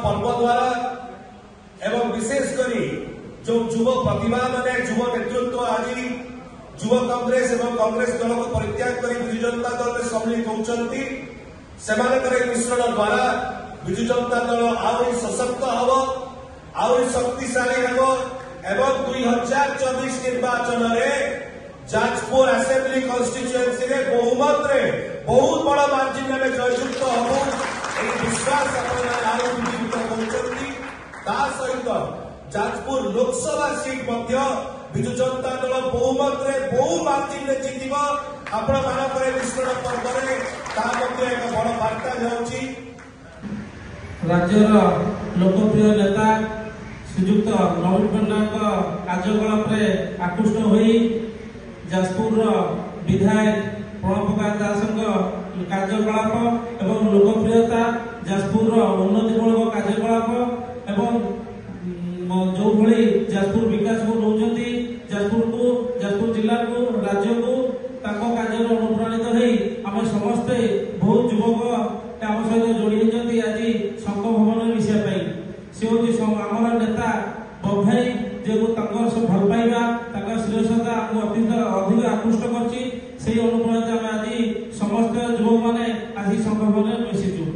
पर्व द्वारा एवं विशेषकर जो युव प्रतिभा माने युव नेतृत्व आज युव कांग्रेस एवं कांग्रेस दल को परित्याग कर विजु जनता दल में सम्मिलित होती से मिश्रण द्वारा विजु जनता दल आहरी सशक्त हम आहरी शक्तिशाली हम एवं 2024 निर्वाचन में जाजपुर असेंबली कन्स्टिट्युएंसी रे बहुमत रे बहुत बड़ा मार्जिन में जययुक्त हबु एक विश्वास सहित जाजपुर लोकसभा सीट विजु जनता दल बहुमत रे बहु मार्जिन में जीत आपण मानक मिश्रण पर्व में एक बड़ वार्ता जाऊँगी। राज्यर लोकप्रिय नेता श्रीजुक्त नवीन पट्टनायक कार्यकलाप आकृष्ट होई जाजपुर विधायक प्रणव प्रकाश दास कार्यकलाप एवं लोकप्रियता जाजपुर उन्नतिमूलक कार्यकलाप एवं जो भली जाजपुर विकास को नौकरी जाजपुर जिला को राज्य को कार्य अनुप्राणित हो आम समस्ते बहुत युवक आम सहित जोड़ी होती आज संघ भवन मिसाई सी हूँ आमर नेता बभाई जो भल पाइबा श्रेष्ठता अधिक आकृष्ट कर अनुप्राणित आज समस्त युवक मैंने आज संघ भवन मिशिचु।